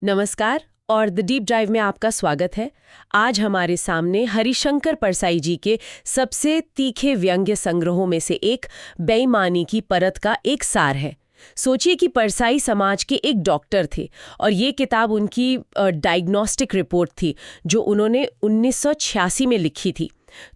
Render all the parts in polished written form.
नमस्कार और the deep dive में आपका स्वागत है। आज हमारे सामने हरिशंकर परसाई जी के सबसे तीखे व्यंग्य संग्रहों में से एक बेईमानी की परत का एक सार है। सोचिए कि परसाई समाज के एक डॉक्टर थे और ये किताब उनकी डायग्नोस्टिक रिपोर्ट थी जो उन्होंने 1986 में लिखी थी।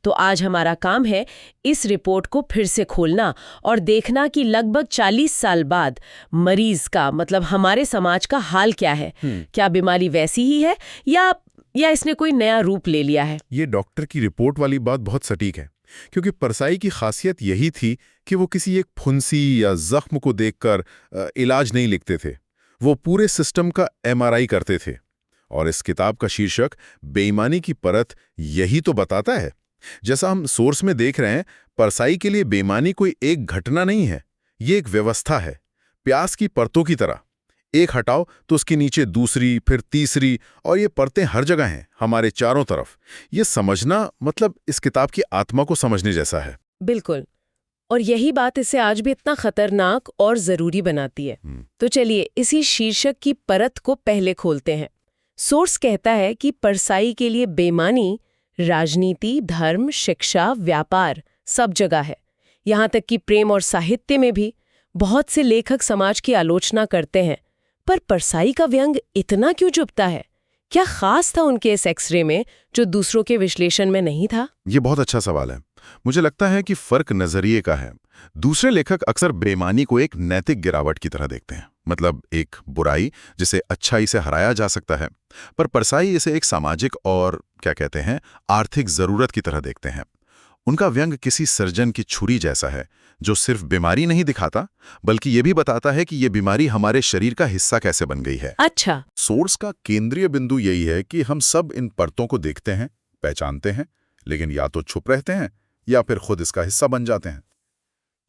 तो आज हमारा काम है इस रिपोर्ट को फिर से खोलना और देखना कि लगभग 40 साल बाद मरीज का मतलब हमारे समाज का हाल क्या है। क्या बीमारी वैसी ही है या इसने कोई नया रूप ले लिया है। ये डॉक्टर की रिपोर्ट वाली बात बहुत सटीक है, क्योंकि परसाई की खासियत यही थी कि वो किसी एक फुंसी या जख्म को देखकर इलाज नहीं लिखते थे। वो पूरे सिस्टम का एमआरआई करते थे। और इस किताब का शीर्षक बेईमानी की परत यही तो बताता है। जैसा हम सोर्स में देख रहे हैं, परसाई के लिए बेईमानी कोई एक घटना नहीं है, ये एक व्यवस्था है, प्याज की परतों की तरह। एक हटाओ तो उसके नीचे दूसरी, फिर तीसरी, और ये परतें हर जगह हैं, हमारे चारों तरफ। ये समझना मतलब इस किताब की आत्मा को समझने जैसा है। बिल्कुल, और यही बात इसे आज भी इतना खतरनाक और जरूरी बनाती है। तो चलिए इसी शीर्षक की परत को पहले खोलते हैं। सोर्स कहता है कि परसाई के लिए बेईमानी राजनीति, धर्म, शिक्षा, व्यापार सब जगह है। यहाँ तक कि प्रेम और साहित्य में भी बहुत से लेखक समाज की आलोचना करते हैं। पर परसाई का व्यंग इतना क्यों चुभता है? क्या खास था उनके इस एक्सरे में जो दूसरों के विश्लेषण में नहीं था? ये बहुत अच्छा सवाल है। मुझे लगता है कि फर्क नजरिए का है। दूसरे लेखक अक्सर बेईमानी को एक नैतिक गिरावट की तरह देखते हैं, मतलब एक बुराई जिसे अच्छाई से हराया जा सकता है। पर परसाई इसे एक सामाजिक और क्या कहते हैं आर्थिक जरूरत की तरह देखते हैं। उनका व्यंग किसी सर्जन की छुरी जैसा है, जो सिर्फ बीमारी नहीं दिखाता बल्कि ये भी बताता है कि ये बीमारी हमारे शरीर का हिस्सा कैसे बन गई है। अच्छा, सोर्स का केंद्रीय बिंदु यही है कि हम सब इन परतों को देखते हैं, पहचानते हैं, लेकिन या तो छुप रहते हैं या फिर खुद इसका हिस्सा बन जाते हैं।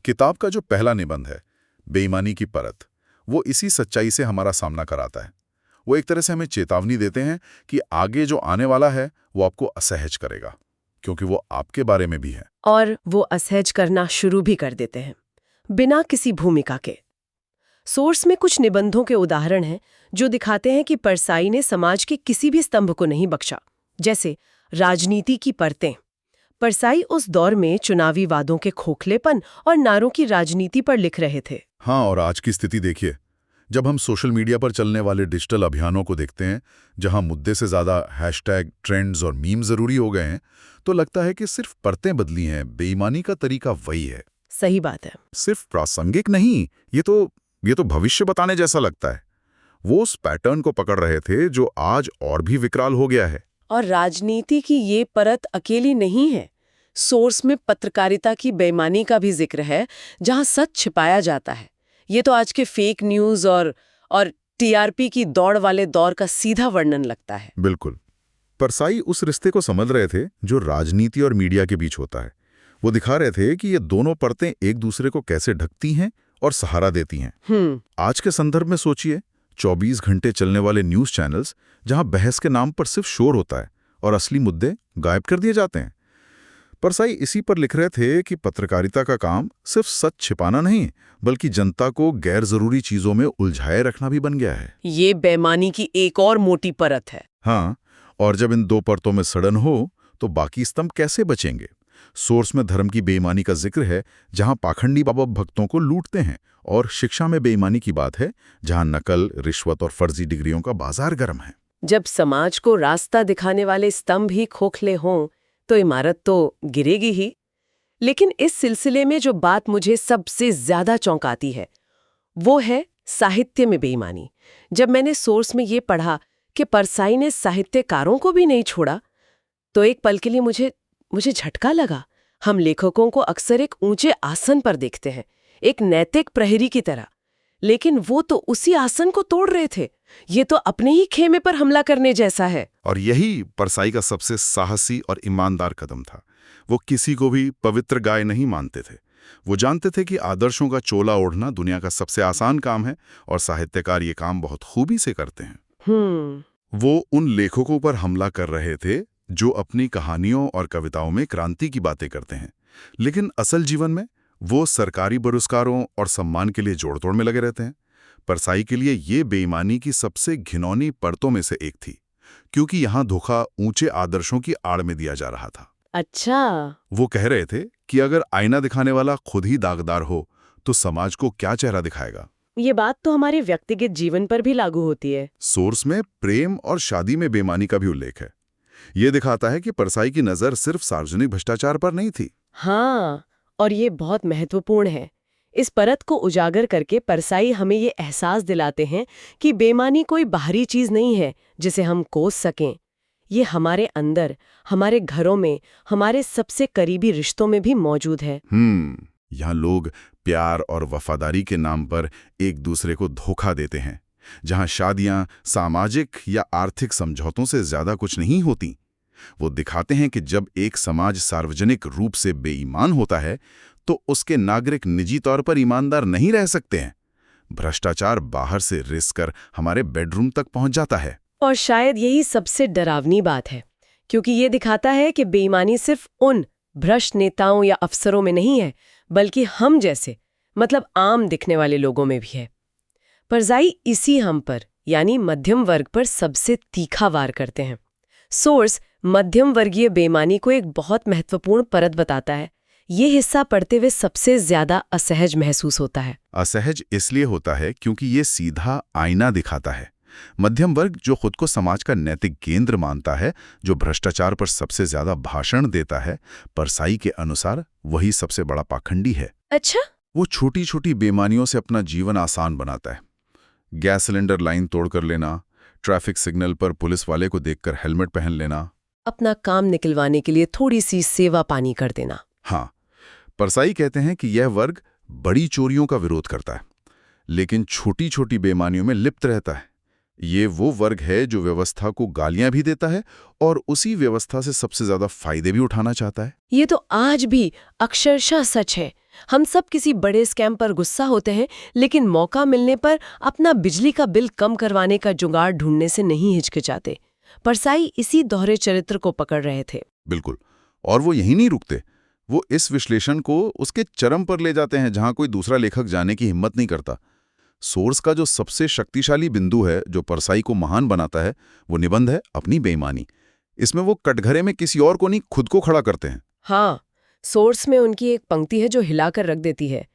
किताब का जो पहला निबंध है, बेईमानी की परत, वो इसी सच्चाई से हमारा सामना कराता है। वो एक तरह से हमें चेतावनी देते हैं कि आगे जो आने वाला है वो आपको असहज करेगा, क्योंकि वो आपके बारे में भी है। और वो असहज करना शुरू भी कर देते हैं बिना किसी भूमिका के। सोर्स में कुछ निबंधों के उदाहरण हैं जो दिखाते हैं कि परसाई ने समाज के किसी भी स्तंभ को नहीं बख्शा। जैसे राजनीति की परतें। परसाई उस दौर में चुनावी वादों के खोखलेपन और नारों की राजनीति पर लिख रहे थे। हाँ, और आज की स्थिति देखिए। जब हम सोशल मीडिया पर चलने वाले डिजिटल अभियानों को देखते हैं, जहां मुद्दे से ज्यादा हैशटैग, ट्रेंड्स और मीम जरूरी हो गए हैं, तो लगता है कि सिर्फ परतें बदली हैं, बेईमानी का तरीका वही है। सही बात है। सिर्फ प्रासंगिक नहीं, ये तो भविष्य बताने जैसा लगता है। वो उस पैटर्न को पकड़ रहे थे जो आज और भी विकराल हो गया है। और राजनीति की ये परत अकेली नहीं है। सोर्स में पत्रकारिता की बेईमानी का भी जिक्र है, जहां सच छिपाया जाता है। ये तो आज के फेक न्यूज और टीआरपी की दौड़ वाले दौर का सीधा वर्णन लगता है। बिल्कुल। परसाई उस रिश्ते को समझ रहे थे जो राजनीति और मीडिया के बीच होता है। वो दिखा रहे थे कि ये दोनों परतें एक दूसरे को कैसे ढकती हैं और सहारा देती हैं। आज के संदर्भ में सोचिए, 24 घंटे चलने वाले न्यूज चैनल्स जहां बहस के नाम पर सिर्फ शोर होता है और असली मुद्दे गायब कर दिए जाते हैं। परसाई इसी पर लिख रहे थे कि पत्रकारिता का काम सिर्फ सच छिपाना नहीं, बल्कि जनता को गैर जरूरी चीजों में उलझाए रखना भी बन गया है। ये बेईमानी की एक और मोटी परत है। हाँ, और जब इन दो परतों में सड़न हो तो बाकी स्तंभ कैसे बचेंगे? सोर्स में धर्म की बेईमानी का जिक्र है, जहां पाखंडी बाबा भक्तों को लूटते हैं, और शिक्षा में बेईमानी की बात है, जहां नकल, रिश्वत और फर्जी डिग्रियों का बाजार गर्म है। जब समाज को रास्ता दिखाने वाले स्तंभ ही खोखले हों तो इमारत तो गिरेगी ही। लेकिन इस सिलसिले में जो बात मुझे सबसे ज्यादा चौंकाती है वो है साहित्य में बेईमानी। जब मैंने सोर्स में ये पढ़ा कि परसाई ने साहित्यकारों को भी नहीं छोड़ा, तो एक पल के लिए मुझे झटका लगा। हम लेखकों को अक्सर एक ऊंचे आसन पर देखते हैं, एक नैतिक प्रहरी की तरह, लेकिन वो तो उसी आसन को तोड़ रहे थे। ये तो अपने ही खेमे पर हमला करने जैसा है। और यही परसाई का सबसे साहसी और ईमानदार कदम था। वो किसी को भी पवित्र गाय नहीं मानते थे। वो जानते थे कि आदर्शों का चोला ओढ़ना दुनिया का सबसे आसान काम है, और साहित्यकार ये काम बहुत खूबी से करते हैं। वो उन लेखकों पर हमला कर रहे थे जो अपनी कहानियों और कविताओं में क्रांति की बातें करते हैं, लेकिन असल जीवन में वो सरकारी पुरस्कारों और सम्मान के लिए जोड़ तोड़ में लगे रहते हैं। परसाई के लिए ये बेईमानी की सबसे घिनौनी परतों में से एक थी, क्योंकि यहाँ धोखा ऊंचे आदर्शों की आड़ में दिया जा रहा था। अच्छा। वो कह रहे थे कि अगर आईना दिखाने वाला खुद ही दागदार हो तो समाज को क्या चेहरा दिखाएगा। ये बात तो हमारे व्यक्तिगत जीवन पर भी लागू होती है। सोर्स में प्रेम और शादी में बेईमानी का भी उल्लेख है। ये दिखाता है कि परसाई की नज़र सिर्फ सार्वजनिक भ्रष्टाचार पर नहीं थी। हाँ, और ये बहुत महत्वपूर्ण है। इस परत को उजागर करके परसाई हमें ये एहसास दिलाते हैं कि बेईमानी कोई बाहरी चीज नहीं है जिसे हम कोस सकें। ये हमारे अंदर, हमारे घरों में, हमारे सबसे करीबी रिश्तों में भी मौजूद है। यहाँ लोग प्यार और वफादारी के नाम पर एक दूसरे को धोखा देते हैं, जहाँ शादियाँ सामाजिक या आर्थिक समझौतों से ज्यादा कुछ नहीं होती। वो दिखाते हैं कि जब एक समाज सार्वजनिक रूप से बेईमान होता है तो उसके नागरिक निजी तौर पर ईमानदार नहीं रह सकते हैं। भ्रष्टाचार बाहर से रिस कर हमारे बेडरूम तक पहुंच जाता है। और शायद यही सबसे डरावनी बात है, क्योंकि ये दिखाता है कि बेईमानी सिर्फ उन भ्रष्ट नेताओं या अफसरों में नहीं है, बल्कि हम जैसे, मतलब आम दिखने वाले लोगों में भी है। परसाई इसी हम पर, यानी मध्यम वर्ग पर सबसे तीखा वार करते हैं। सोर्स मध्यम वर्गीय बेईमानी को एक बहुत महत्वपूर्ण परत बताता है। ये हिस्सा पढ़ते हुए सबसे ज्यादा असहज महसूस होता है। असहज इसलिए होता है क्योंकि ये सीधा आईना दिखाता है। मध्यम वर्ग जो खुद को समाज का नैतिक केंद्र मानता है, जो भ्रष्टाचार पर सबसे ज्यादा भाषण देता है, परसाई के अनुसार वही सबसे बड़ा पाखंडी है। अच्छा? वो छोटी छोटी बेईमानियों से अपना जीवन आसान बनाता है। गैस सिलेंडर लाइन तोड़कर लेना, ट्रैफिक सिग्नल पर पुलिस वाले को देखकर हेलमेट पहन लेना, अपना काम निकलवाने के लिए थोड़ी सी सेवा पानी कर देना। हाँ, परसाई कहते हैं कि यह वर्ग बड़ी चोरियों का विरोध करता है, लेकिन छोटी छोटी बेईमानियों में लिप्त रहता है। ये वो वर्ग है जो व्यवस्था को गालियां भी देता है और उसी व्यवस्था से सबसे ज्यादा फायदे भी उठाना चाहता है। ये तो आज भी अक्षरशः सच है। हम सब किसी बड़े स्कैम पर गुस्सा होते हैं, लेकिन मौका मिलने पर अपना बिजली का बिल कम करवाने का जुगाड़ ढूंढने से नहीं हिचकिचाते। परसाई इसी दोहरे चरित्र को पकड़ रहे थे। बिल्कुल, और वो यही नहीं रुकते। वो इस विश्लेषण को उसके चरम पर ले जाते हैं, जहां कोई दूसरा लेखक जाने की हिम्मत नहीं करता। सोर्स का जो सबसे शक्तिशाली बिंदु है, जो परसाई को महान बनाता है, वो निबंध है अपनी बेईमानी। इसमें वो कटघरे में किसी और को नहीं, खुद को खड़ा करते हैं। हाँ, सोर्स में उनकी एक पंक्ति है जो हिलाकर रख देती है,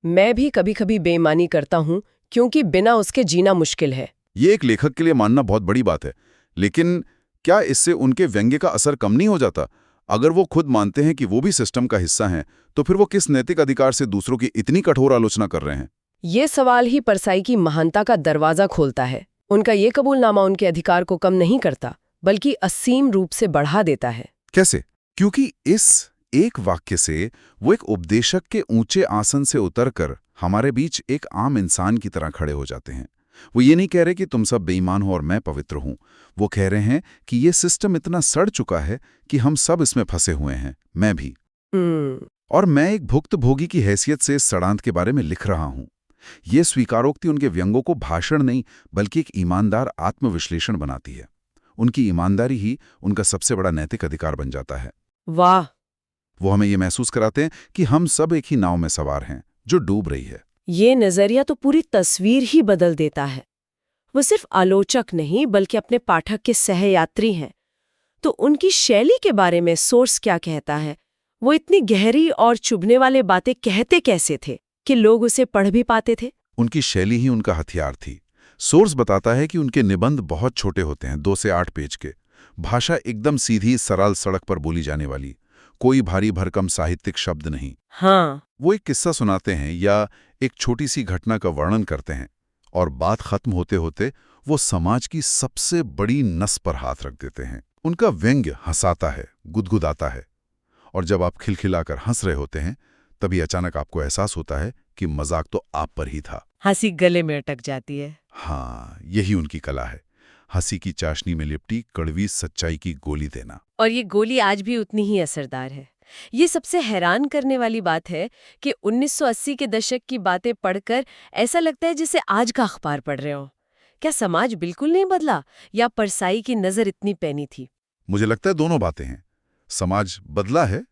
मैं भी कभी कभी बेईमानी करता हूं क्योंकि बिना उसके जीना मुश्किल है। ये एक लेखक के लिए मानना बहुत बड़ी बात है, लेकिन क्या इससे उनके व्यंग्य का असर कम नहीं हो जाता? अगर वो खुद मानते हैं कि वो भी सिस्टम का हिस्सा हैं, तो फिर वो किस नैतिक अधिकार से दूसरों की इतनी कठोर आलोचना कर रहे हैं? ये सवाल ही परसाई की महानता का दरवाजा खोलता है। उनका ये कबूलनामा उनके अधिकार को कम नहीं करता, बल्कि असीम रूप से बढ़ा देता है। कैसे? क्योंकि इस एक वाक्य से वो एक उपदेशक के ऊंचे आसन से उतरकर हमारे बीच एक आम इंसान की तरह खड़े हो जाते हैं। वो ये नहीं कह रहे कि तुम सब बेईमान हो और मैं पवित्र हूं। वो कह रहे हैं कि ये सिस्टम इतना सड़ चुका है कि हम सब इसमें फंसे हुए हैं, मैं भी। और मैं एक भुक्तभोगी की हैसियत से इस सड़ांत के बारे में लिख रहा हूं। ये स्वीकारोक्ति उनके व्यंगों को भाषण नहीं, बल्कि एक ईमानदार आत्मविश्लेषण बनाती है। उनकी ईमानदारी ही उनका सबसे बड़ा नैतिक अधिकार बन जाता है। वाह! वो हमें ये महसूस कराते हैं कि हम सब एक ही नाव में सवार हैं जो डूब रही है। ये नजरिया तो पूरी तस्वीर ही बदल देता है। वो सिर्फ आलोचक नहीं, बल्कि अपने पाठक के सहयात्री हैं। तो उनकी शैली के बारे में सोर्स क्या कहता है? वो इतनी गहरी और चुभने वाले बातें कहते कैसे थे कि लोग उसे पढ़ भी पाते थे? उनकी शैली ही उनका हथियार थी। सोर्स बताता है कि उनके निबंध बहुत छोटे होते हैं, 2 से 8 पेज के। भाषा एकदम सीधी, सरल, सड़क पर बोली जाने वाली। कोई भारी भरकम साहित्यिक शब्द नहीं। हाँ। वो एक किस्सा सुनाते हैं या एक छोटी सी घटना का वर्णन करते हैं, और बात खत्म होते होते वो समाज की सबसे बड़ी नस पर हाथ रख देते हैं। उनका व्यंग्य हंसाता है, गुदगुदाता है, और जब आप खिलखिलाकर हंस रहे होते हैं, तभी अचानक आपको एहसास होता है कि मजाक तो आप पर ही था। हंसी गले में अटक जाती है। हाँ, यही उनकी कला है, हंसी की चाशनी में लिपटी कड़वी सच्चाई की गोली देना। और ये गोली आज भी उतनी ही असरदार है। ये सबसे हैरान करने वाली बात है कि 1980 के दशक की बातें पढ़कर ऐसा लगता है जैसे आज का अखबार पढ़ रहे हो। क्या समाज बिल्कुल नहीं बदला, या परसाई की नजर इतनी पैनी थी? मुझे लगता है दोनों बातें हैं। समाज बदला है,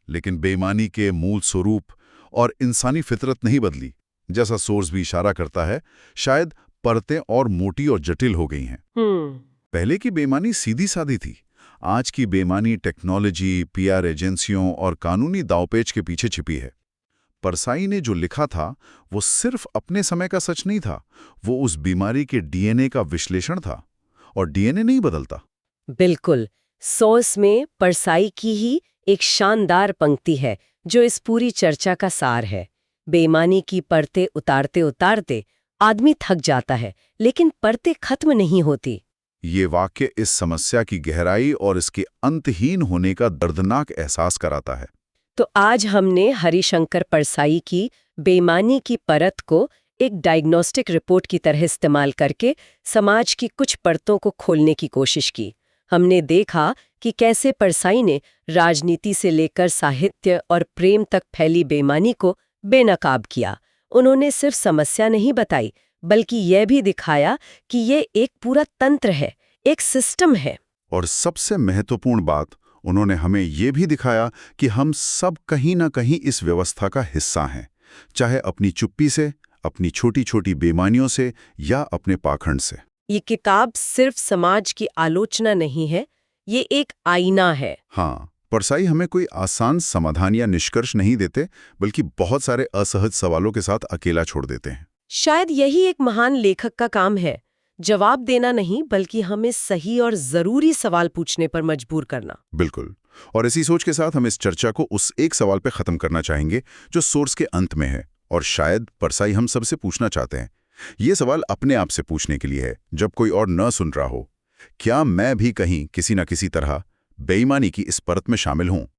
लेकिन बेईमानी के मूल स्वरूप और इंसानी फितरत नहीं बदली। जैसा सोर्स भी इशारा करता है, शायद परतें और मोटी और जटिल हो गई हैं। पहले की बेईमानी सीधी सादी थी। आज की बेईमानी टेक्नोलॉजी, पीआर एजेंसियों और कानूनी दांवपेच के पीछे छिपी है। परसाई ने जो लिखा था वो सिर्फ अपने समय का सच नहीं था, वो उस बीमारी के डीएनए का विश्लेषण था, और डीएनए नहीं बदलता। बिल्कुल। सोर्स में परसाई की ही एक शानदार पंक्ति है जो इस पूरी चर्चा का सार है। बेईमानी की परतें उतारते उतारते आदमी थक जाता है, लेकिन परतें खत्म नहीं होती। ये वाक्य इस समस्या की गहराई और इसके अंतहीन होने का दर्दनाक एहसास कराता है। तो आज हमने हरिशंकर परसाई की बेईमानी की परत को एक डायग्नोस्टिक रिपोर्ट की तरह इस्तेमाल करके समाज की कुछ परतों को खोलने की कोशिश की। हमने देखा कि कैसे परसाई ने राजनीति से लेकर साहित्य और प्रेम तक फैली बेईमानी को बेनकाब किया। उन्होंने सिर्फ समस्या नहीं बताई, बल्कि यह भी दिखाया कि ये एक पूरा तंत्र है, एक सिस्टम है। और सबसे महत्वपूर्ण बात, उन्होंने हमें ये भी दिखाया कि हम सब कहीं ना कहीं इस व्यवस्था का हिस्सा हैं, चाहे अपनी चुप्पी से, अपनी छोटी छोटी बेईमानियों से या अपने पाखंड से। ये किताब सिर्फ समाज की आलोचना नहीं है, ये एक आईना है। हाँ, परसाई हमें कोई आसान समाधान या निष्कर्ष नहीं देते, बल्कि बहुत सारे असहज सवालों के साथ अकेला छोड़ देते हैं। शायद यही एक महान लेखक का काम है, जवाब देना नहीं, बल्कि हमें सही और जरूरी सवाल पूछने पर मजबूर करना। बिल्कुल। और इसी सोच के साथ हम इस चर्चा को उस एक सवाल पे खत्म करना चाहेंगे जो सोर्स के अंत में है, और शायद परसाई हम सबसे पूछना चाहते हैं। ये सवाल अपने आप से पूछने के लिए है, जब कोई और न सुन रहा हो। क्या मैं भी कहीं किसी न किसी तरह बेईमानी की इस परत में शामिल हूं?